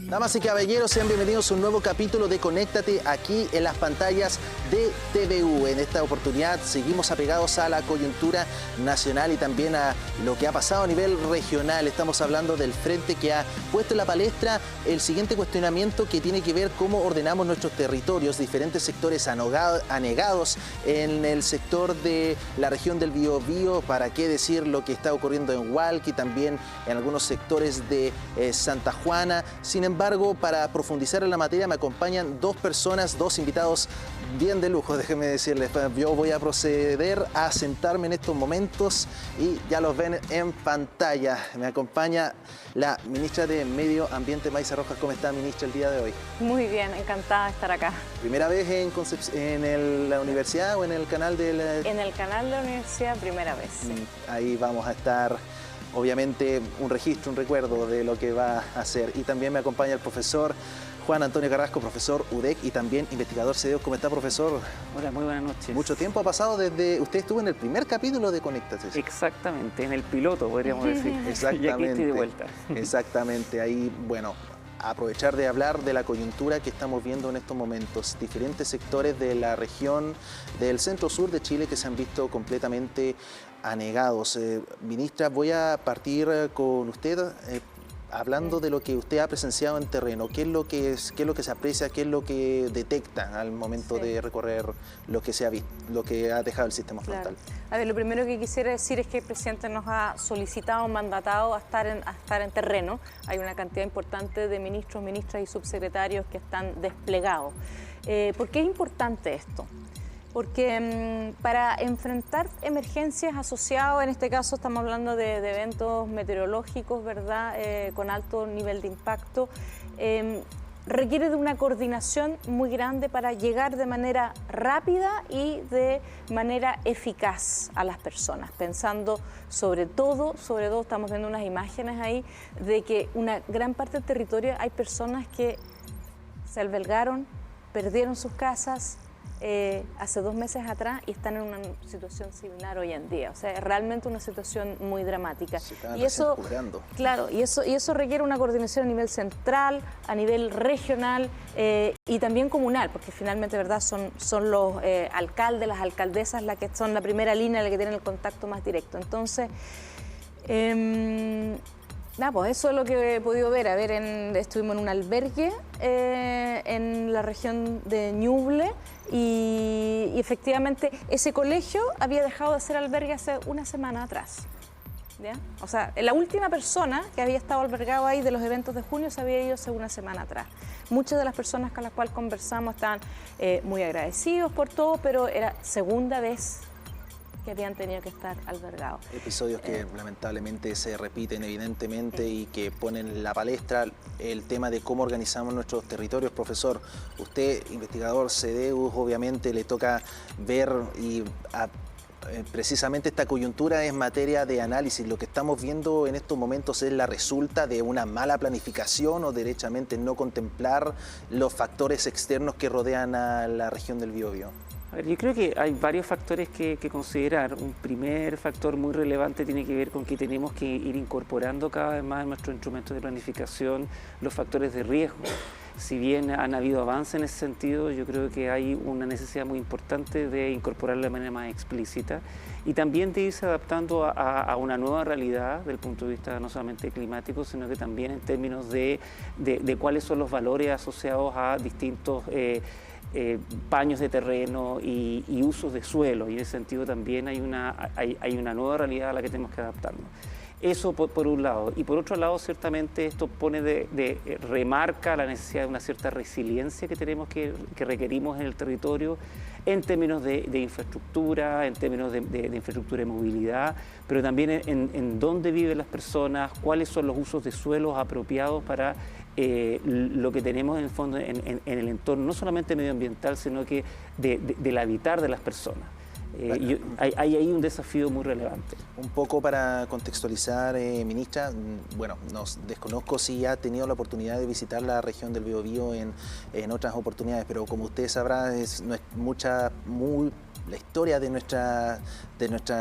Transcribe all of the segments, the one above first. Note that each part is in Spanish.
Damas y caballeros, sean bienvenidos a un nuevo capítulo de Conéctate aquí en las pantallas de TVU. En esta oportunidad seguimos apegados a la coyuntura nacional y también a lo que ha pasado a nivel regional. Estamos hablando del frente que ha puesto en la palestra el siguiente cuestionamiento que tiene que ver cómo ordenamos nuestros territorios, diferentes sectores anegados en el sector de la región del Biobío, para qué decir lo que está ocurriendo en Hualqui, también en algunos sectores de Santa Juana. Sin embargo, para profundizar en la materia me acompañan dos personas, dos invitados bien de lujo, déjenme decirles. Yo voy a proceder a sentarme en estos momentos y ya los ven en pantalla. Me acompaña la ministra de Medio Ambiente, Maisa Rojas. ¿Cómo está, ministra, el día de hoy? Muy bien, encantada de estar acá. ¿Primera vez en la universidad o en el canal de la...? En el canal de la universidad, primera vez. Sí. Ahí vamos a estar... Obviamente un registro, un recuerdo de lo que va a hacer. Y también me acompaña el profesor Juan Antonio Carrasco, profesor UDEC y también investigador CDEO. ¿Cómo está, profesor? Hola, muy buenas noches. Mucho tiempo ha pasado desde... Usted estuvo en el primer capítulo de Conéctate. Exactamente, en el piloto, podríamos decir. Exactamente. Y aquí estoy de vuelta. Exactamente, ahí, bueno... aprovechar de hablar de la coyuntura que estamos viendo en estos momentos. Diferentes sectores de la región del centro-sur de Chile que se han visto completamente anegados. Ministra, voy a partir con usted hablando de lo que usted ha presenciado en terreno. ¿Qué es lo que se aprecia, qué es lo que detecta al momento de recorrer lo que se ha visto, lo que ha dejado el sistema frontal? A ver, lo primero que quisiera decir es que el presidente nos ha solicitado, mandatado a estar en terreno. Hay una cantidad importante de ministros, ministras y subsecretarios que están desplegados. ¿Por qué es importante esto? Porque para enfrentar emergencias asociadas, en este caso estamos hablando de eventos meteorológicos, ¿verdad?, con alto nivel de impacto, requiere de una coordinación muy grande para llegar de manera rápida y de manera eficaz a las personas, pensando sobre todo estamos viendo unas imágenes ahí, de que una gran parte del territorio hay personas que se albergaron, perdieron sus casas, hace 2 meses atrás y están en una situación similar hoy en día. O sea, es realmente una situación muy dramática. Y eso, claro, y eso requiere una coordinación a nivel central, a nivel regional y también comunal, porque finalmente, ¿verdad?, son los alcaldes, las alcaldesas las que son la primera línea, las que tienen el contacto más directo. Entonces, pues eso es lo que he podido ver. Estuvimos en un albergue en la región de Ñuble y efectivamente ese colegio había dejado de ser albergue hace una semana atrás. ¿Ya? O sea, la última persona que había estado albergado ahí de los eventos de junio se había ido hace una semana atrás. Muchas de las personas con las cuales conversamos estaban muy agradecidos por todo, pero era segunda vez que habían tenido que estar albergados. Episodios que lamentablemente se repiten evidentemente y que ponen en la palestra el tema de cómo organizamos nuestros territorios. Profesor, usted, investigador CDEU, obviamente le toca ver y precisamente esta coyuntura es materia de análisis. Lo que estamos viendo en estos momentos es la resulta de una mala planificación o derechamente no contemplar los factores externos que rodean a la región del Biobío. A ver, yo creo que hay varios factores que considerar. Un primer factor muy relevante tiene que ver con que tenemos que ir incorporando cada vez más en nuestros instrumentos de planificación los factores de riesgo. Si bien han habido avances en ese sentido, yo creo que hay una necesidad muy importante de incorporarlo de manera más explícita y también de irse adaptando a una nueva realidad desde el punto de vista no solamente climático, sino que también en términos de cuáles son los valores asociados a distintos paños de terreno y usos de suelo, y en ese sentido también hay una nueva realidad a la que tenemos que adaptarnos. Eso por un lado. Y por otro lado, ciertamente esto pone remarca la necesidad de una cierta resiliencia que requerimos en el territorio en términos de infraestructura, en términos de infraestructura de movilidad, pero también en dónde viven las personas, cuáles son los usos de suelos apropiados para lo que tenemos en el fondo en el entorno, no solamente medioambiental, sino que del habitar de las personas. Hay ahí un desafío muy relevante. Un poco para contextualizar, ministra, bueno, desconozco si ha tenido la oportunidad de visitar la región del Biobío en otras oportunidades, pero como usted sabrá, la historia de nuestra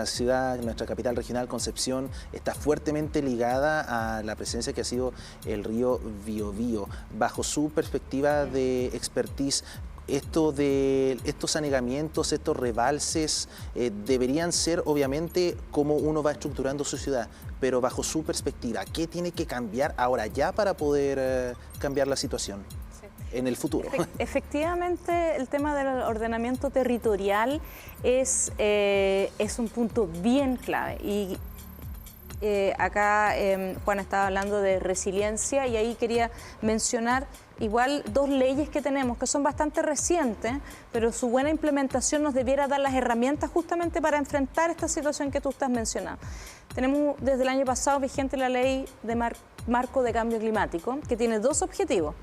ciudad, nuestra capital regional, Concepción, está fuertemente ligada a la presencia que ha sido el río Biobío. Bajo su perspectiva de expertise, estos anegamientos, estos rebalses, deberían ser obviamente cómo uno va estructurando su ciudad, pero bajo su perspectiva, ¿qué tiene que cambiar ahora ya para poder cambiar la situación en el futuro? Efectivamente, el tema del ordenamiento territorial es un punto bien clave. Y acá Juan estaba hablando de resiliencia y ahí quería mencionar igual dos leyes que tenemos que son bastante recientes, pero su buena implementación nos debiera dar las herramientas justamente para enfrentar esta situación que tú estás mencionando. Tenemos desde el año pasado vigente la ley de marco de cambio climático, que tiene dos objetivos.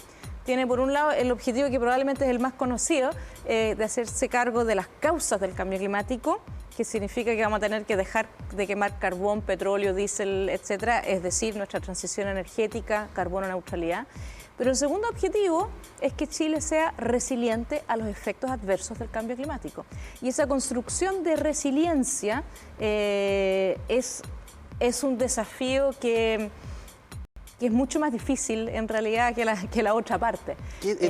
Tiene por un lado el objetivo que probablemente es el más conocido, de hacerse cargo de las causas del cambio climático, que significa que vamos a tener que dejar de quemar carbón, petróleo, diésel, etcétera, es decir, nuestra transición energética, carbono neutralidad. Pero el segundo objetivo es que Chile sea resiliente a los efectos adversos del cambio climático. Y esa construcción de resiliencia es un desafío que es mucho más difícil en realidad que la otra parte.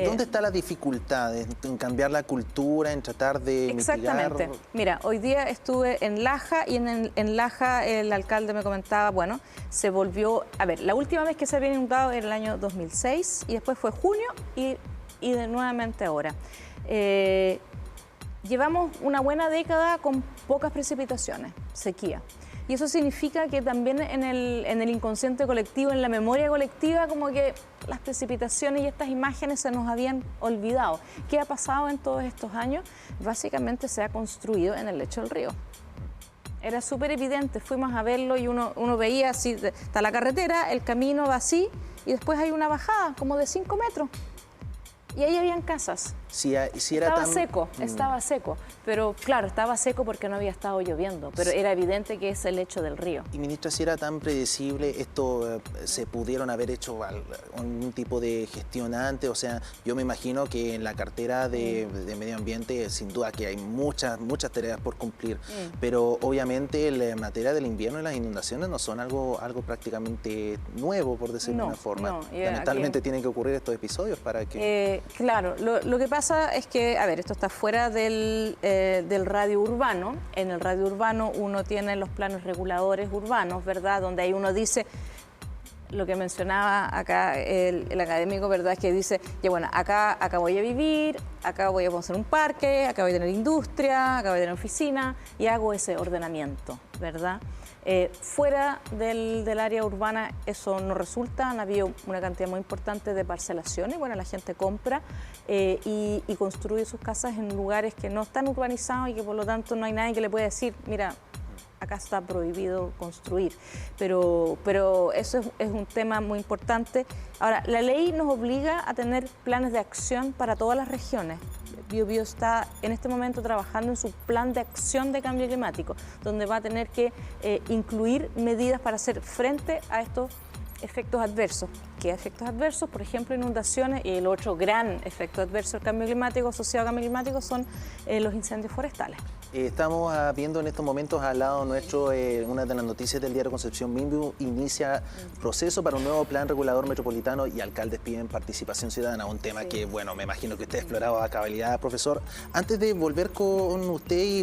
¿Dónde está la dificultad en cambiar la cultura, en tratar de exactamente. mitigar? Mira, hoy día estuve en Laja y en Laja el alcalde me comentaba, bueno, se volvió, a ver, la última vez que se había inundado era el año 2006 y después fue junio y de nuevamente ahora. Llevamos una buena década con pocas precipitaciones, sequía. Y eso significa que también en el inconsciente colectivo, en la memoria colectiva, como que las precipitaciones y estas imágenes se nos habían olvidado. ¿Qué ha pasado en todos estos años? Básicamente se ha construido en el lecho del río. Era súper evidente, fuimos a verlo y uno veía así, está la carretera, el camino va así y después hay una bajada como de 5 metros. Y ahí habían casas. Estaba seco, pero claro, estaba seco porque no había estado lloviendo, pero era evidente que es el lecho del río. Y ministra, si era tan predecible, esto se pudieron haber hecho algún tipo de gestión antes, o sea, yo me imagino que en la cartera de medio ambiente, sin duda que hay muchas tareas por cumplir, pero obviamente la materia del invierno y las inundaciones no son algo prácticamente nuevo, por decirlo de una forma. Lamentablemente tienen que ocurrir estos episodios para que... Claro, lo que pasa es que, a ver, esto está fuera del radio urbano. En el radio urbano uno tiene los planos reguladores urbanos, ¿verdad? Donde ahí uno dice, lo que mencionaba acá el académico, ¿verdad? Que dice, ya bueno, acá voy a vivir, acá voy a poner un parque, acá voy a tener industria, acá voy a tener oficina y hago ese ordenamiento, ¿verdad? Fuera del área urbana eso no resulta, han habido una cantidad muy importante de parcelaciones, bueno, la gente compra y construye sus casas en lugares que no están urbanizados y que por lo tanto no hay nadie que le pueda decir, mira, acá está prohibido construir, pero eso es un tema muy importante. Ahora, la ley nos obliga a tener planes de acción para todas las regiones. Biobío está en este momento trabajando en su plan de acción de cambio climático, donde va a tener que incluir medidas para hacer frente a estos efectos adversos. ¿Qué efectos adversos? Por ejemplo, inundaciones, y el otro gran efecto adverso del cambio climático, asociado al cambio climático, son los incendios forestales. Estamos viendo en estos momentos al lado nuestro una de las noticias del diario Concepción Minbu, inicia proceso para un nuevo plan regulador metropolitano y alcaldes piden participación ciudadana, un tema que, bueno, me imagino que usted ha explorado a cabalidad, profesor. Antes de volver con usted y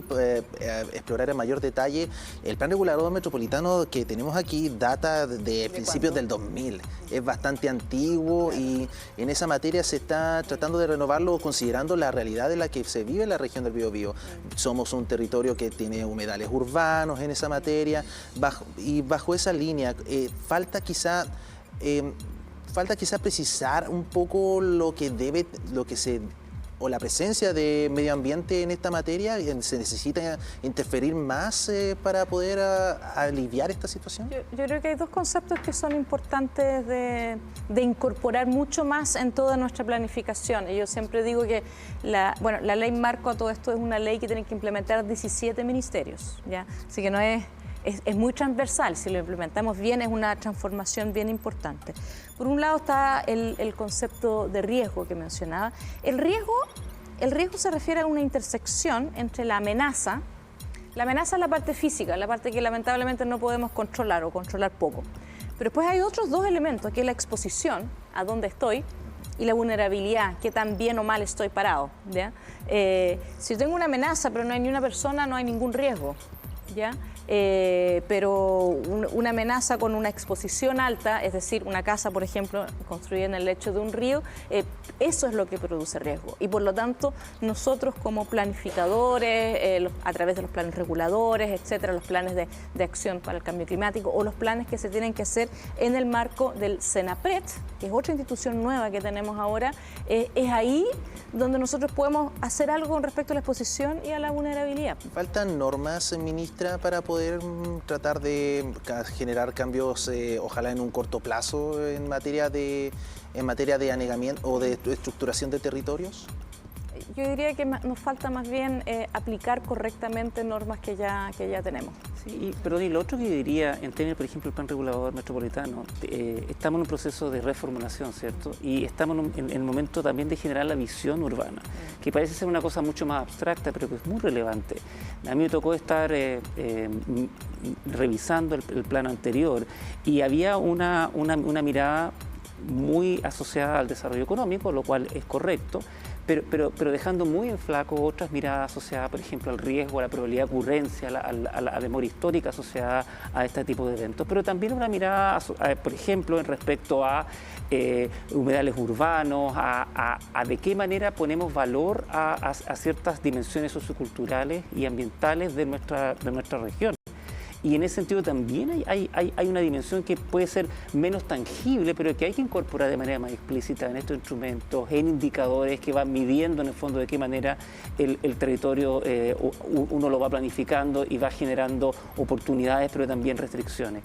explorar en mayor detalle, el plan regulador metropolitano que tenemos aquí data de principios del 2000, es bastante antiguo y en esa materia se está tratando de renovarlo considerando la realidad en la que se vive en la región del Biobío. Somos un territorio que tiene humedales urbanos en esa materia, bajo esa línea falta quizá precisar un poco lo que se o la presencia de medio ambiente en esta materia? ¿Se necesita interferir más para poder aliviar esta situación? Yo creo que hay dos conceptos que son importantes de incorporar mucho más en toda nuestra planificación. Y yo siempre digo que la ley marco a todo esto es una ley que tienen que implementar 17 ministerios, ¿ya? Así que no es muy transversal. Si lo implementamos bien, es una transformación bien importante. Por un lado está el concepto de riesgo que mencionaba. El riesgo se refiere a una intersección entre la amenaza. La amenaza es la parte física, la parte que lamentablemente no podemos controlar o controlar poco. Pero después hay otros dos elementos, que es la exposición, a dónde estoy, y la vulnerabilidad, qué tan bien o mal estoy parado, ¿ya? Si tengo una amenaza pero no hay ni una persona, no hay ningún riesgo, ¿ya? Pero una amenaza con una exposición alta, es decir, una casa, por ejemplo, construida en el lecho de un río, eso es lo que produce riesgo. Y por lo tanto, nosotros como planificadores, a través de los planes reguladores, etcétera, los planes de acción para el cambio climático o los planes que se tienen que hacer en el marco del Senapred, que es otra institución nueva que tenemos ahora, es ahí donde nosotros podemos hacer algo con respecto a la exposición y a la vulnerabilidad. ¿Faltan normas, ministra, para poder tratar de generar cambios, ojalá en un corto plazo, en materia de anegamiento o de estructuración de territorios? Yo diría que nos falta más bien aplicar correctamente normas que ya tenemos. Sí, pero lo otro que yo diría, en términos, por ejemplo, el plan regulador metropolitano, estamos en un proceso de reformulación, ¿cierto? Y estamos en el momento también de generar la visión urbana, que parece ser una cosa mucho más abstracta, pero que es muy relevante. A mí me tocó estar revisando el plan anterior y había una mirada muy asociada al desarrollo económico, lo cual es correcto, pero dejando muy en flaco otras miradas asociadas, por ejemplo, al riesgo, a la probabilidad de ocurrencia, a la memoria histórica asociada a este tipo de eventos, pero también una mirada, por ejemplo, en respecto a humedales urbanos, a de qué manera ponemos valor a ciertas dimensiones socioculturales y ambientales de nuestra región. Y en ese sentido también hay una dimensión que puede ser menos tangible, pero que hay que incorporar de manera más explícita en estos instrumentos, en indicadores que van midiendo en el fondo de qué manera el territorio uno lo va planificando y va generando oportunidades, pero también restricciones.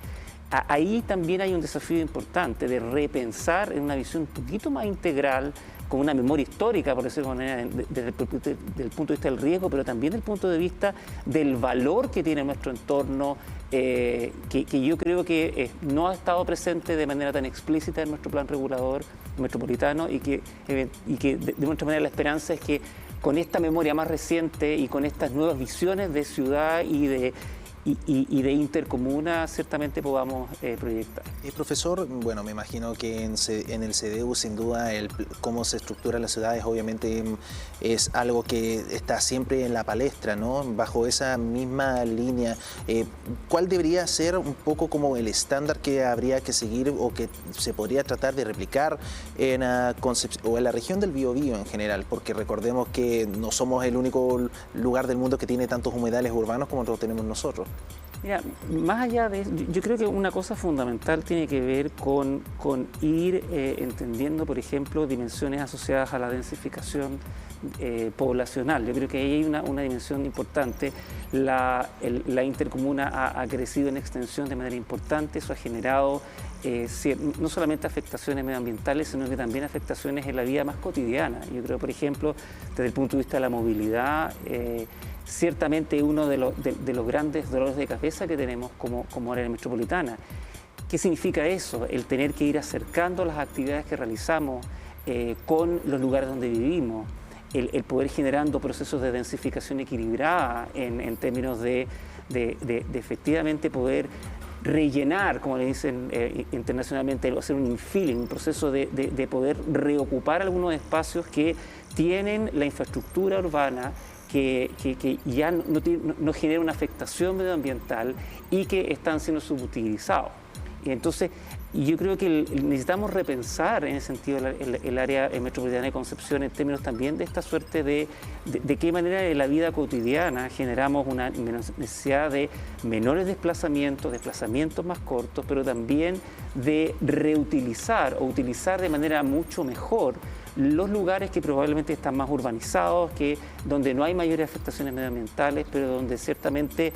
Ahí también hay un desafío importante de repensar en una visión un poquito más integral, con una memoria histórica, por decirlo de alguna manera, desde el punto de vista del riesgo, pero también desde el punto de vista del valor que tiene nuestro entorno, que yo creo que no ha estado presente de manera tan explícita en nuestro plan regulador metropolitano y que de nuestra manera la esperanza es que con esta memoria más reciente y con estas nuevas visiones de ciudad y de intercomuna ciertamente podamos proyectar. Profesor, bueno, me imagino que en el CDU sin duda cómo se estructuran las ciudades obviamente es algo que está siempre en la palestra, ¿no? Bajo esa misma línea, ¿cuál debería ser un poco como el estándar que habría que seguir o que se podría tratar de replicar en la región del Biobío en general? Porque recordemos que no somos el único lugar del mundo que tiene tantos humedales urbanos como lo tenemos nosotros. Mira, más allá de eso, yo creo que una cosa fundamental tiene que ver con ir entendiendo, por ejemplo, dimensiones asociadas a la densificación poblacional. Yo creo que ahí hay una dimensión importante. La intercomuna ha crecido en extensión de manera importante, eso ha generado no solamente afectaciones medioambientales, sino que también afectaciones en la vida más cotidiana. Yo creo, por ejemplo, desde el punto de vista de la movilidad, ciertamente uno de los grandes dolores de cabeza que tenemos como área metropolitana. ¿Qué significa eso? El tener que ir acercando las actividades que realizamos con los lugares donde vivimos, el poder generando procesos de densificación equilibrada en términos de efectivamente poder rellenar, como le dicen internacionalmente, hacer un infilling, un proceso de poder reocupar algunos espacios que tienen la infraestructura urbana que ya no genera una afectación medioambiental y que están siendo subutilizados. Y entonces Y yo creo que necesitamos repensar en ese sentido el área metropolitana de Concepción en términos también de esta suerte de qué manera en la vida cotidiana generamos una necesidad de menores desplazamientos más cortos, pero también de reutilizar o utilizar de manera mucho mejor los lugares que probablemente están más urbanizados, donde no hay mayores afectaciones medioambientales, pero donde ciertamente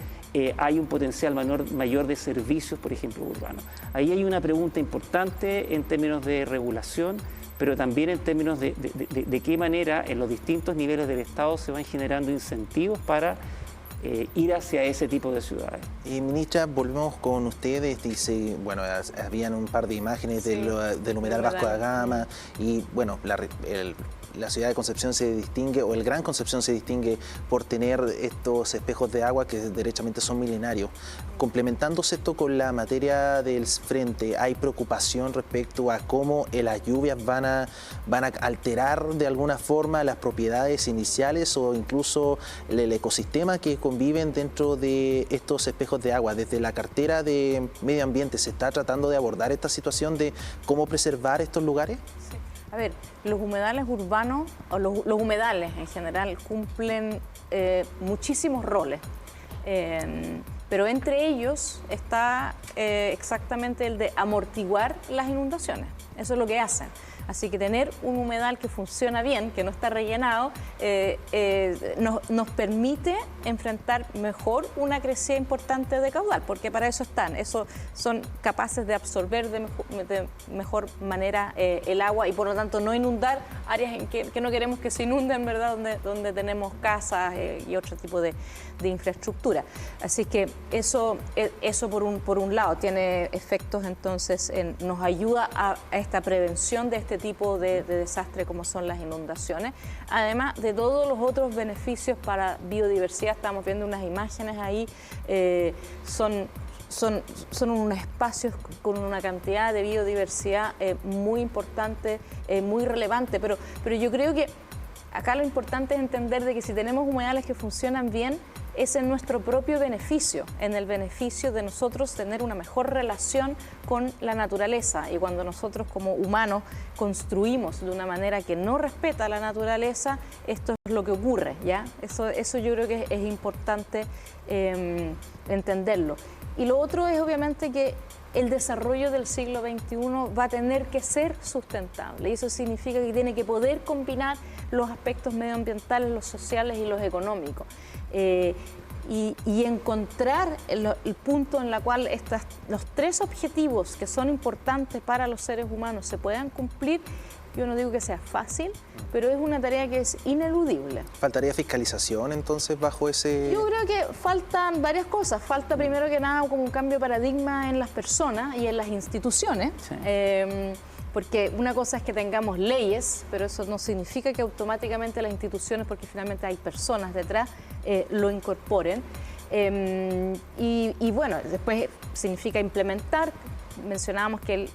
hay un potencial mayor de servicios, por ejemplo, urbanos. Ahí hay una pregunta importante en términos de regulación, pero también en términos de qué manera en los distintos niveles del Estado se van generando incentivos para ir hacia ese tipo de ciudades. Ministra, volvemos con ustedes. Dice, bueno, habían un par de imágenes del humedal Vasco da Gama y, bueno, la ciudad de Concepción se distingue, o el Gran Concepción se distingue por tener estos espejos de agua que derechamente son milenarios. Complementándose esto con la materia del frente, ¿hay preocupación respecto a cómo las lluvias van a alterar de alguna forma las propiedades iniciales o incluso el ecosistema que conviven dentro de estos espejos de agua? Desde la cartera de Medio Ambiente, ¿se está tratando de abordar esta situación de cómo preservar estos lugares? Sí. A ver, los humedales urbanos, o los humedales en general, cumplen muchísimos roles. Pero entre ellos está exactamente el de amortiguar las inundaciones. Eso es lo que hacen. Así que tener un humedal que funciona bien, que no está rellenado, nos permite enfrentar mejor una crecida importante de caudal, porque para eso están. Son capaces de absorber de mejor manera el agua y por lo tanto no inundar áreas en que no queremos que se inunden, ¿verdad? Donde tenemos casas y otro tipo de infraestructura. Así que eso por un lado tiene efectos, entonces nos ayuda a esta prevención de este tipo de desastre como son las inundaciones, además de todos los otros beneficios para biodiversidad. Estamos viendo unas imágenes ahí, son unos espacios con una cantidad de biodiversidad muy importante, muy relevante, pero yo creo que acá lo importante es entender de que si tenemos humedales que funcionan bien, es en nuestro propio beneficio, en el beneficio de nosotros tener una mejor relación con la naturaleza. Y cuando nosotros como humanos construimos de una manera que no respeta la naturaleza, esto es lo que ocurre, ¿ya? Eso yo creo que es importante entenderlo. Y lo otro es obviamente que el desarrollo del siglo XXI va a tener que ser sustentable y eso significa que tiene que poder combinar los aspectos medioambientales, los sociales y los económicos. Y encontrar el punto en el cual los tres objetivos que son importantes para los seres humanos se puedan cumplir. Yo no digo que sea fácil, pero es una tarea que es ineludible. ¿Faltaría fiscalización entonces bajo ese...? Yo creo que faltan varias cosas. Falta primero que nada como un cambio de paradigma en las personas y en las instituciones. Sí. Porque una cosa es que tengamos leyes, pero eso no significa que automáticamente las instituciones, porque finalmente hay personas detrás, lo incorporen. Y bueno, después significa implementar. Mencionábamos que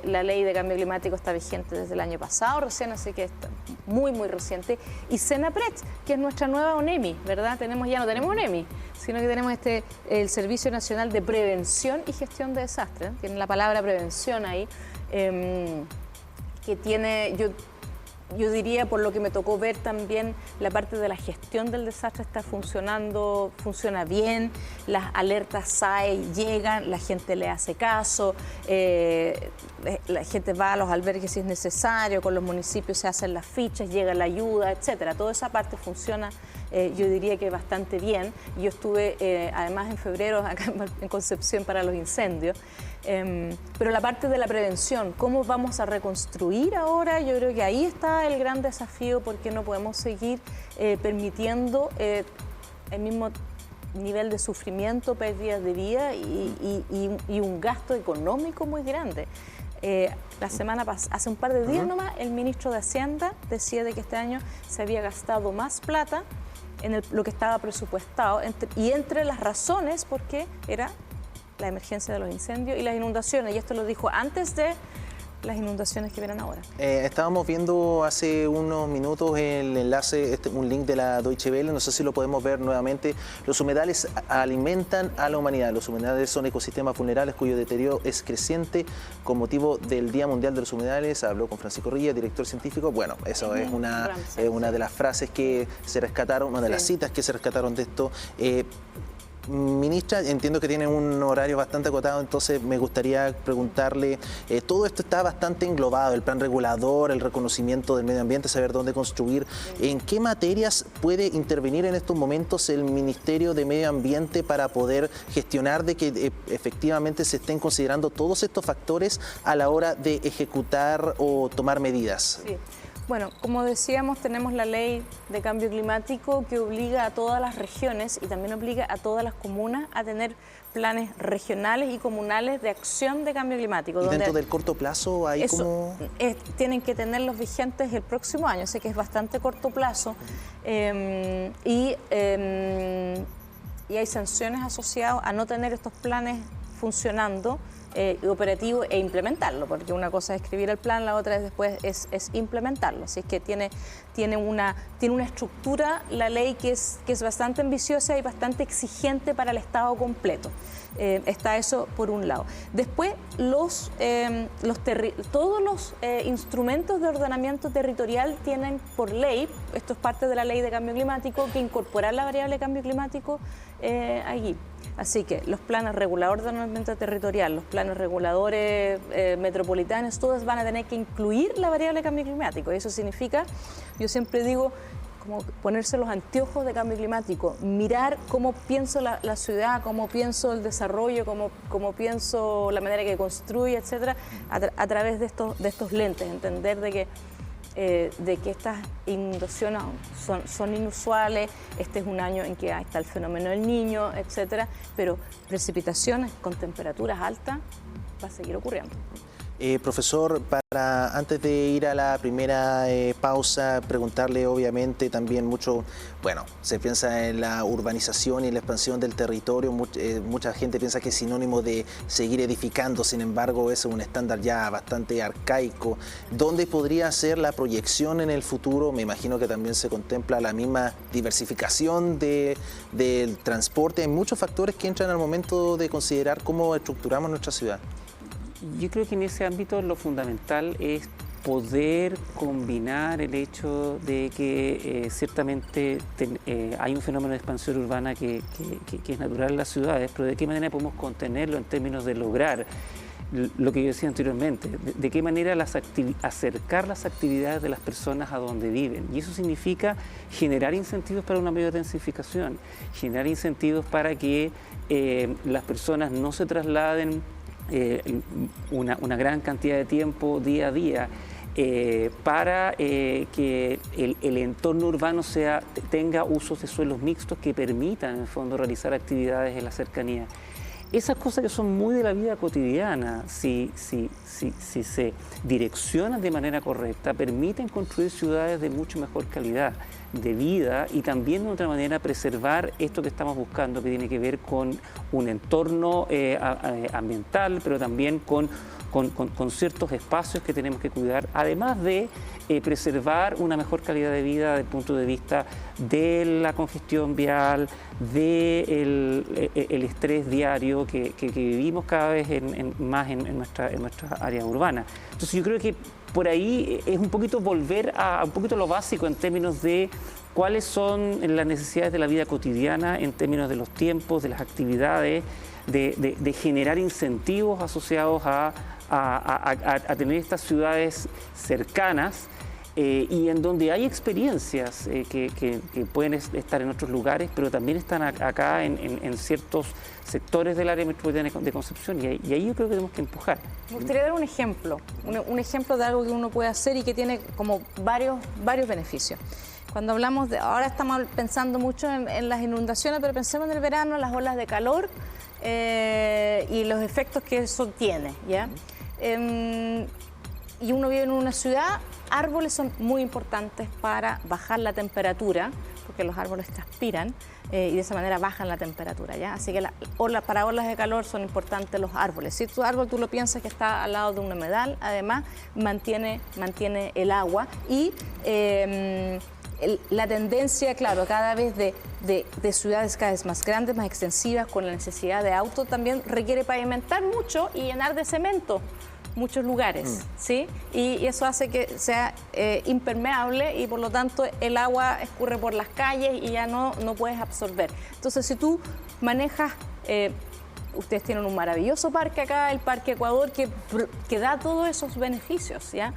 la ley de cambio climático está vigente desde el año pasado recién, así que está muy reciente. Y Senapred, que es nuestra nueva ONEMI, ¿verdad? Ya no tenemos ONEMI, sino que tenemos el Servicio Nacional de Prevención y Gestión de Desastres. Tiene la palabra prevención ahí, que tiene... Yo diría, por lo que me tocó ver también, la parte de la gestión del desastre funciona bien, las alertas SAE llegan, la gente le hace caso, la gente va a los albergues si es necesario, con los municipios se hacen las fichas, llega la ayuda, etcétera. Toda esa parte funciona, yo diría que bastante bien. Yo estuve además en febrero acá en Concepción para los incendios. Pero la parte de la prevención, ¿cómo vamos a reconstruir ahora? Yo creo que ahí está el gran desafío, porque no podemos seguir permitiendo el mismo nivel de sufrimiento, pérdidas de vida y un gasto económico muy grande. Hace un par de días nomás, el ministro de Hacienda decía de que este año se había gastado más plata en lo que estaba presupuestado, y entre las razones porque era la emergencia de los incendios y las inundaciones, y esto lo dijo antes de las inundaciones que vienen ahora. Estábamos viendo hace unos minutos el enlace, un link de la Deutsche Welle, no sé si lo podemos ver nuevamente. Los humedales alimentan a la humanidad. Los humedales son ecosistemas vulnerables cuyo deterioro es creciente. Con motivo del Día Mundial de los Humedales, habló con Francisco Rilla, director científico. Bueno, eso es una de las frases que se rescataron, una de las citas que se rescataron de esto. Ministra, entiendo que tiene un horario bastante acotado, entonces me gustaría preguntarle, todo esto está bastante englobado, el plan regulador, el reconocimiento del medio ambiente, saber dónde construir. ¿En qué materias puede intervenir en estos momentos el Ministerio de Medio Ambiente para poder gestionar de que efectivamente se estén considerando todos estos factores a la hora de ejecutar o tomar medidas? Sí. Bueno, como decíamos, tenemos la ley de cambio climático que obliga a todas las regiones y también obliga a todas las comunas a tener planes regionales y comunales de acción de cambio climático. ¿Y dentro del corto plazo hay como...? Tienen que tenerlos vigentes el próximo año, sé que es bastante corto plazo y hay sanciones asociadas a no tener estos planes funcionando operativo e implementarlo, porque una cosa es escribir el plan, la otra es después es implementarlo. Así es que tiene una estructura, la ley que es bastante ambiciosa y bastante exigente para el Estado completo. Está eso por un lado. Después, todos los instrumentos de ordenamiento territorial tienen por ley, esto es parte de la ley de cambio climático, que incorporar la variable de cambio climático allí. Así que los planes reguladores de ordenamiento territorial, los planes reguladores metropolitanos, todos van a tener que incluir la variable de cambio climático. Y eso significa, yo siempre digo, como ponerse los anteojos de cambio climático, mirar cómo pienso la ciudad, cómo pienso el desarrollo, cómo pienso la manera que construye, etcétera, a través de estos lentes, entender de que estas inundaciones son inusuales, este es un año en que está el fenómeno del Niño, etcétera, pero precipitaciones con temperaturas altas va a seguir ocurriendo. Profesor, antes de ir a la primera pausa, preguntarle obviamente también mucho, bueno, se piensa en la urbanización y la expansión del territorio, mucha gente piensa que es sinónimo de seguir edificando, sin embargo es un estándar ya bastante arcaico. ¿Dónde podría ser la proyección en el futuro? Me imagino que también se contempla la misma diversificación del transporte, hay muchos factores que entran al momento de considerar cómo estructuramos nuestra ciudad. Yo creo que en ese ámbito lo fundamental es poder combinar el hecho de que ciertamente hay un fenómeno de expansión urbana que es natural en las ciudades, pero de qué manera podemos contenerlo en términos de lograr lo que yo decía anteriormente, de qué manera acercar las actividades de las personas a donde viven. Y eso significa generar incentivos para una mayor densificación, generar incentivos para que las personas no se trasladen una gran cantidad de tiempo día a día para que el entorno urbano tenga usos de suelos mixtos que permitan en el fondo realizar actividades en la cercanía. Esas cosas que son muy de la vida cotidiana, si se direccionan de manera correcta, permiten construir ciudades de mucho mejor calidad de vida y también de otra manera preservar esto que estamos buscando, que tiene que ver con un entorno ambiental, pero también con ciertos espacios que tenemos que cuidar, además de preservar una mejor calidad de vida desde el punto de vista de la congestión vial, del estrés diario que vivimos cada vez más en nuestra área urbana. Entonces yo creo que por ahí es un poquito volver a un poquito lo básico en términos de cuáles son las necesidades de la vida cotidiana, en términos de los tiempos, de las actividades, de generar incentivos asociados a tener estas ciudades cercanas y en donde hay experiencias que pueden estar en otros lugares, pero también están acá en ciertos sectores del área metropolitana de Concepción, y ahí yo creo que tenemos que empujar. Me gustaría dar un ejemplo de algo que uno puede hacer y que tiene como varios beneficios. Cuando hablamos ahora estamos pensando mucho en las inundaciones, pero pensemos en el verano, las olas de calor y los efectos que eso tiene, ¿ya? Y uno vive en una ciudad, árboles son muy importantes para bajar la temperatura, porque los árboles transpiran y de esa manera bajan la temperatura, ¿ya? Así que para olas de calor son importantes los árboles. Si tu árbol tú lo piensas que está al lado de un humedal, además mantiene el agua y la tendencia, claro, cada vez de ciudades cada vez más grandes, más extensivas, con la necesidad de auto, también requiere pavimentar mucho y llenar de cemento muchos lugares, ¿sí? Y eso hace que sea impermeable y por lo tanto el agua escurre por las calles y ya no puedes absorber. Entonces, si tú manejas... ustedes tienen un maravilloso parque acá, el Parque Ecuador, que da todos esos beneficios, ¿ya?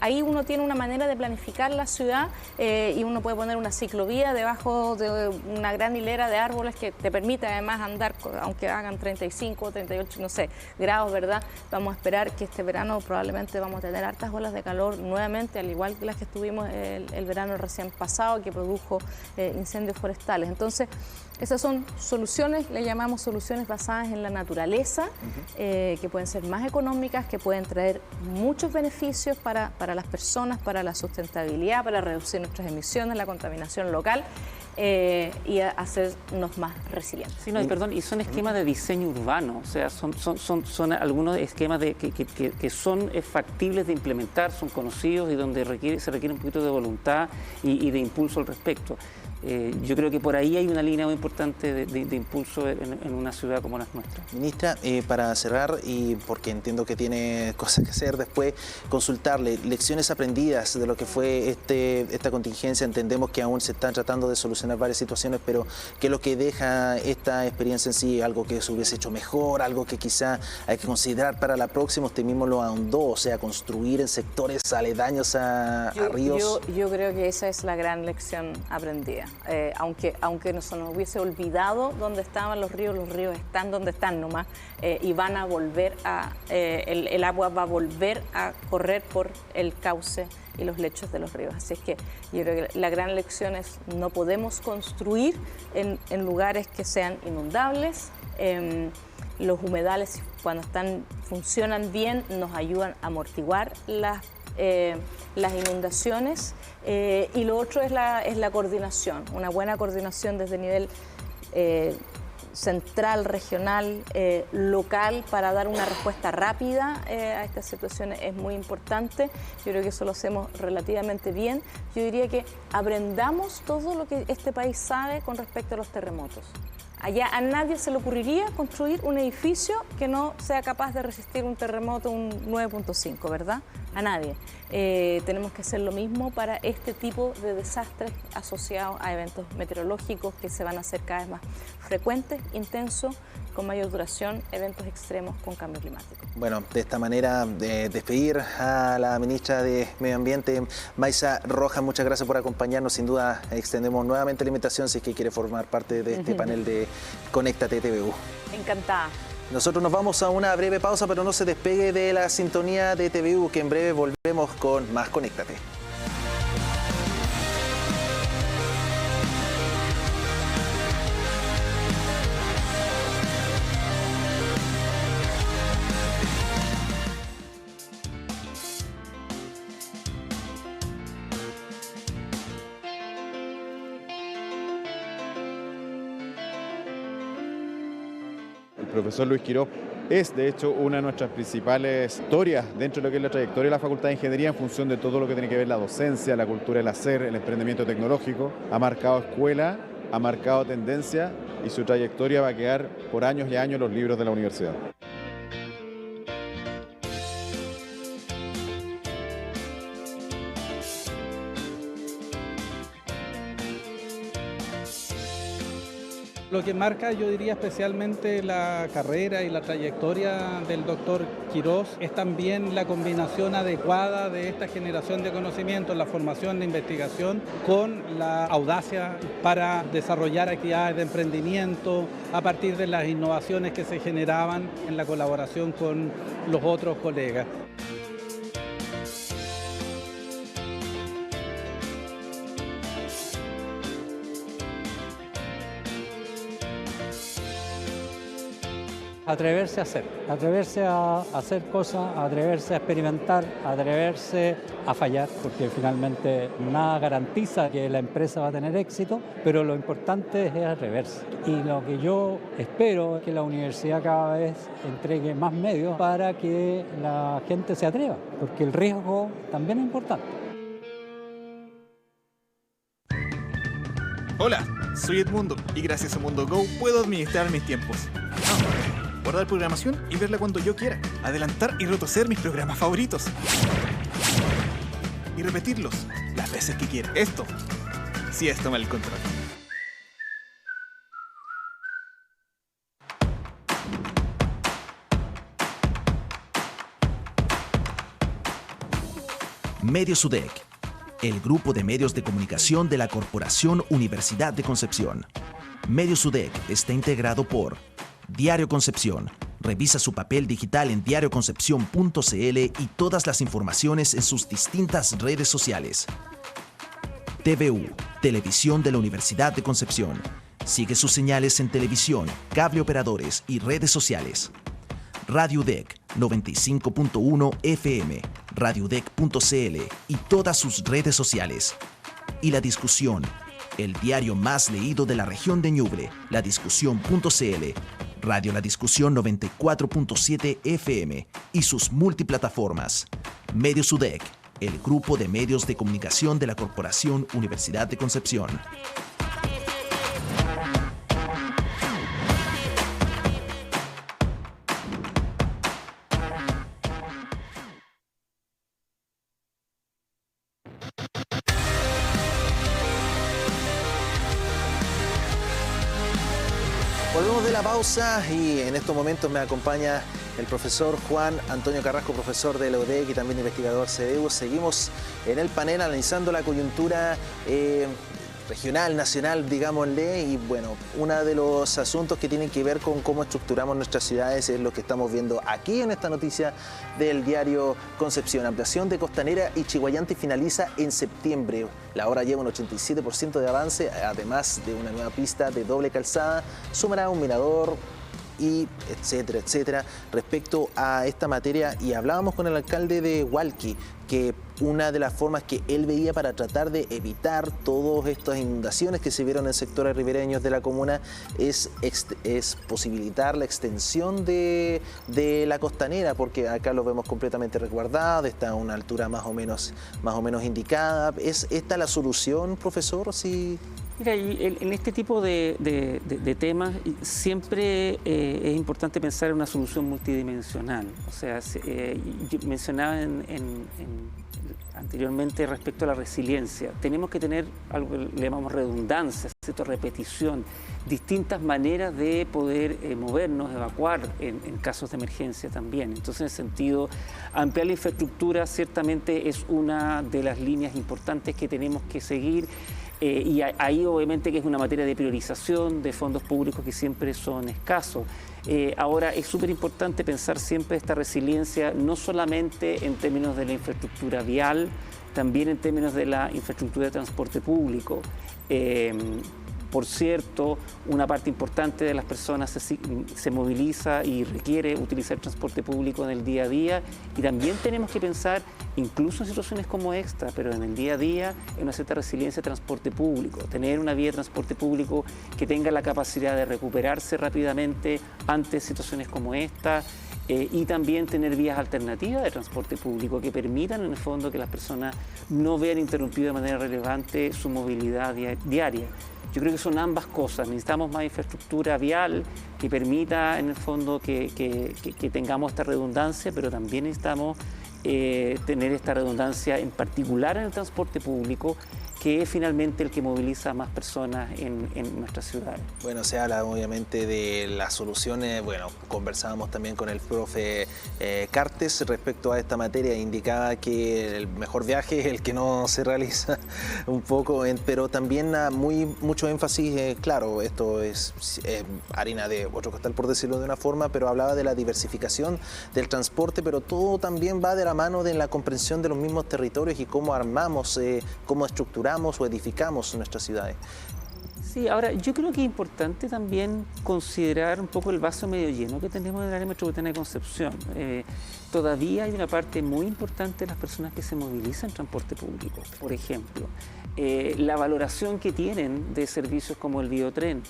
Ahí uno tiene una manera de planificar la ciudad y uno puede poner una ciclovía debajo de una gran hilera de árboles que te permite además andar, aunque hagan 35, 38, no sé, grados, ¿verdad? Vamos a esperar que este verano probablemente vamos a tener hartas olas de calor nuevamente, al igual que las que estuvimos el verano recién pasado, que produjo incendios forestales. Entonces, esas son soluciones, le llamamos soluciones basadas en la naturaleza, que pueden ser más económicas, que pueden traer muchos beneficios para las personas, para la sustentabilidad, para reducir nuestras emisiones, la contaminación local y hacernos más resilientes. Sí, no, y son esquemas de diseño urbano, o sea, son algunos esquemas que son factibles de implementar, son conocidos y donde se requiere un poquito de voluntad y de impulso al respecto. Yo creo que por ahí hay una línea muy importante de impulso en una ciudad como la nuestra. Ministra, para cerrar, y porque entiendo que tiene cosas que hacer después, consultarle lecciones aprendidas de lo que fue esta contingencia. Entendemos que aún se están tratando de solucionar varias situaciones, pero ¿qué es lo que deja esta experiencia en sí? ¿Algo que se hubiese hecho mejor? ¿Algo que quizá hay que considerar para la próxima? Usted mismo lo ahondó, o sea, construir en sectores aledaños a ríos. Yo creo que esa es la gran lección aprendida. Aunque se nos hubiese olvidado dónde estaban los ríos están donde están nomás y van a volver el agua va a volver a correr por el cauce y los lechos de los ríos. Así es que yo creo que la gran lección es no podemos construir en lugares que sean inundables. Los humedales, cuando funcionan bien, nos ayudan a amortiguar las inundaciones y lo otro es la coordinación, una buena coordinación desde nivel central, regional, local, para dar una respuesta rápida a estas situaciones es muy importante. Yo creo que eso lo hacemos relativamente bien. Yo diría que aprendamos todo lo que este país sabe con respecto a los terremotos. Allá a nadie se le ocurriría construir un edificio que no sea capaz de resistir un terremoto, un 9.5, ¿verdad? A nadie. Tenemos que hacer lo mismo para este tipo de desastres asociados a eventos meteorológicos que se van a hacer cada vez más frecuentes, intensos, con mayor duración, eventos extremos con cambio climático. Bueno, de esta manera despedir a la ministra de Medio Ambiente, Maysa Rojas. Muchas gracias por acompañarnos. Sin duda extendemos nuevamente la invitación si es que quiere formar parte de este panel de Conéctate TVU. Encantada. Nosotros nos vamos a una breve pausa, pero no se despegue de la sintonía de TVU, que en breve volvemos con más Conéctate. El profesor Luis Quirós es, de hecho, una de nuestras principales historias dentro de lo que es la trayectoria de la Facultad de Ingeniería en función de todo lo que tiene que ver la docencia, la cultura del hacer, el emprendimiento tecnológico. Ha marcado escuela, ha marcado tendencia y su trayectoria va a quedar por años y años en los libros de la universidad. Lo que marca, yo diría, especialmente la carrera y la trayectoria del doctor Quirós es también la combinación adecuada de esta generación de conocimientos, la formación de investigación con la audacia para desarrollar actividades de emprendimiento a partir de las innovaciones que se generaban en la colaboración con los otros colegas. Atreverse a hacer cosas, atreverse a experimentar, atreverse a fallar, porque finalmente nada garantiza que la empresa va a tener éxito, pero lo importante es atreverse. Y lo que yo espero es que la universidad cada vez entregue más medios para que la gente se atreva, porque el riesgo también es importante. Hola, soy Edmundo y gracias a Mundo Go puedo administrar mis tiempos. Guardar programación y verla cuando yo quiera. Adelantar y retroceder mis programas favoritos. Y repetirlos las veces que quiera. Esto me el control. Medios UDEC, el grupo de medios de comunicación de la Corporación Universidad de Concepción. Medios UDEC está integrado por Diario Concepción. Revisa su papel digital en diarioconcepcion.cl y todas las informaciones en sus distintas redes sociales. TVU, Televisión de la Universidad de Concepción. Sigue sus señales en televisión, cable operadores y redes sociales. Radio UDEC 95.1 FM, radioudec.cl y todas sus redes sociales. Y La Discusión, el diario más leído de la región de Ñuble, ladiscusión.cl, Radio La Discusión 94.7 FM y sus multiplataformas. Medios UDEC, el grupo de medios de comunicación de la Corporación Universidad de Concepción. Volvemos de la pausa y en estos momentos me acompaña el profesor Juan Antonio Carrasco, profesor de la UDEC y también investigador CDU. Seguimos en el panel analizando la coyuntura regional, nacional, digámosle, y bueno, uno de los asuntos que tienen que ver con cómo estructuramos nuestras ciudades es lo que estamos viendo aquí en esta noticia del diario Concepción. Ampliación de Costanera y Chiguayante finaliza en septiembre. La obra lleva un 87% de avance, además de una nueva pista de doble calzada, sumará un mirador y etcétera, etcétera, respecto a esta materia. Y hablábamos con el alcalde de Hualqui, que una de las formas que él veía para tratar de evitar todas estas inundaciones que se vieron en sectores ribereños de la comuna es posibilitar la extensión de la costanera, porque acá lo vemos completamente resguardado, está a una altura más o menos indicada. ¿Es esta la solución, profesor? Sí. Mira, en este tipo de temas siempre es importante pensar en una solución multidimensional. O sea, yo mencionaba anteriormente respecto a la resiliencia. Tenemos que tener algo que le llamamos redundancia, ¿cierto? Repetición, distintas maneras de poder movernos, evacuar en casos de emergencia también. Entonces, en ese sentido, ampliar la infraestructura ciertamente es una de las líneas importantes que tenemos que seguir. Y ahí obviamente que es una materia de priorización de fondos públicos que siempre son escasos. Ahora es súper importante pensar siempre esta resiliencia no solamente en términos de la infraestructura vial, también en términos de la infraestructura de transporte público. Por cierto, una parte importante de las personas se moviliza y requiere utilizar transporte público en el día a día, y también tenemos que pensar, incluso en situaciones como esta, pero en el día a día, en una cierta resiliencia de transporte público, tener una vía de transporte público que tenga la capacidad de recuperarse rápidamente ante situaciones como esta, y también tener vías alternativas de transporte público que permitan en el fondo que las personas no vean interrumpida de manera relevante su movilidad diaria. Yo creo que son ambas cosas. Necesitamos más infraestructura vial que permita en el fondo que tengamos esta redundancia, pero también necesitamos tener esta redundancia en particular en el transporte público, que es finalmente el que moviliza a más personas en nuestras ciudades. Bueno, se habla obviamente de las soluciones. Bueno, conversábamos también con el profe Cartes respecto a esta materia. Indicaba que el mejor viaje es el que no se realiza un poco, pero también mucho énfasis, claro, esto es harina de otro costal, por decirlo de una forma, pero hablaba de la diversificación del transporte, pero todo también va de la mano de la comprensión de los mismos territorios y cómo armamos, cómo estructuramos o edificamos nuestras ciudades. Sí, ahora yo creo que es importante también considerar un poco el vaso medio lleno que tenemos en el área metropolitana de Concepción. Todavía hay una parte muy importante de las personas que se movilizan en transporte público. Por ejemplo, la valoración que tienen de servicios como el biotren.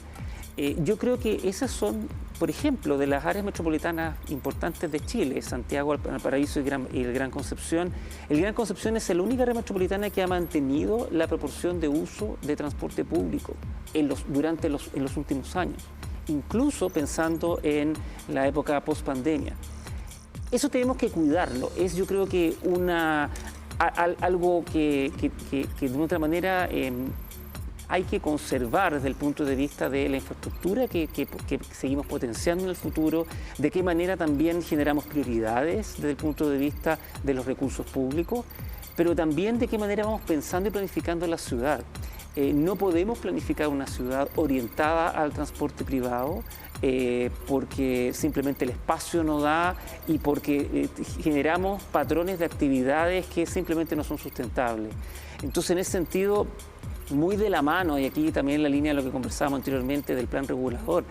Yo creo que esas son, por ejemplo, de las áreas metropolitanas importantes de Chile, Santiago, Valparaíso y el Gran Concepción. El Gran Concepción es la única área metropolitana que ha mantenido la proporción de uso de transporte público en los últimos años, incluso pensando en la época post-pandemia. Eso tenemos que cuidarlo. Es, yo creo que algo que de otra manera hay que conservar desde el punto de vista de la infraestructura que seguimos potenciando en el futuro, de qué manera también generamos prioridades desde el punto de vista de los recursos públicos, pero también de qué manera vamos pensando y planificando la ciudad. No podemos planificar una ciudad orientada al transporte privado porque simplemente el espacio no da y porque generamos patrones de actividades que simplemente no son sustentables. Entonces, en ese sentido, muy de la mano, y aquí también en la línea de lo que conversábamos anteriormente del plan regulador,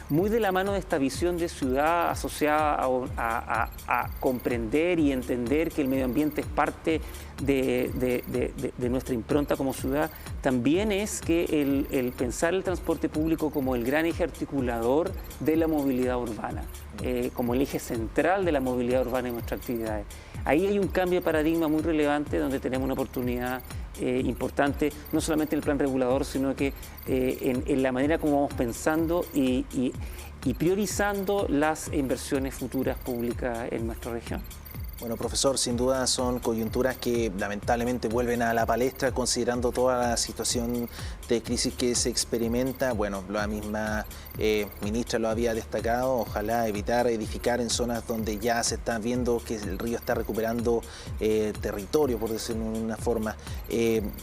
muy de la mano de esta visión de ciudad asociada a comprender y entender que el medio ambiente es parte de nuestra impronta como ciudad, también es que el pensar el transporte público como el gran eje articulador de la movilidad urbana, como el eje central de la movilidad urbana en nuestras actividades. Ahí hay un cambio de paradigma muy relevante donde tenemos una oportunidad importante, no solamente en el plan regulador, sino que en la manera como vamos pensando y priorizando las inversiones futuras públicas en nuestra región. Bueno, profesor, sin duda son coyunturas que lamentablemente vuelven a la palestra considerando toda la situación de crisis que se experimenta. Bueno, la misma ministra lo había destacado, ojalá evitar edificar en zonas donde ya se está viendo que el río está recuperando territorio, por decirlo de una forma.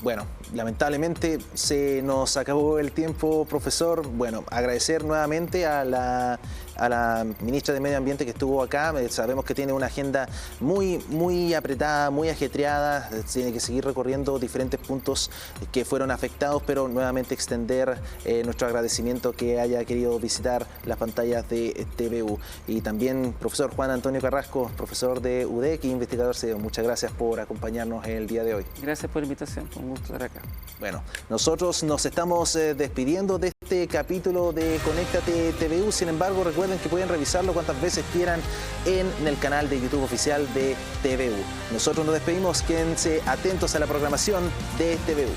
Bueno, lamentablemente se nos acabó el tiempo, profesor. Bueno, agradecer nuevamente a la ministra de Medio Ambiente que estuvo acá. Sabemos que tiene una agenda muy apretada, muy ajetreada, tiene que seguir recorriendo diferentes puntos que fueron afectados, pero nuevamente extender nuestro agradecimiento que haya querido visitar las pantallas de TVU. Y también, profesor Juan Antonio Carrasco, profesor de UDEC y investigador CEDO, muchas gracias por acompañarnos el día de hoy. Gracias por la invitación, un gusto estar acá. Bueno, nosotros nos estamos despidiendo de este capítulo de Conéctate TVU, sin embargo recuerden que pueden revisarlo cuantas veces quieran en el canal de YouTube oficial de TVU. Nosotros nos despedimos, quédense atentos a la programación de TVU.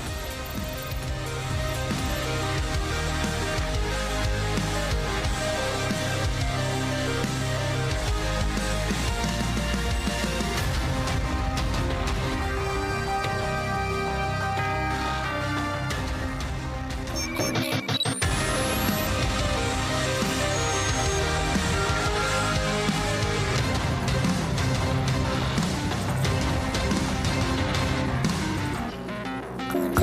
Con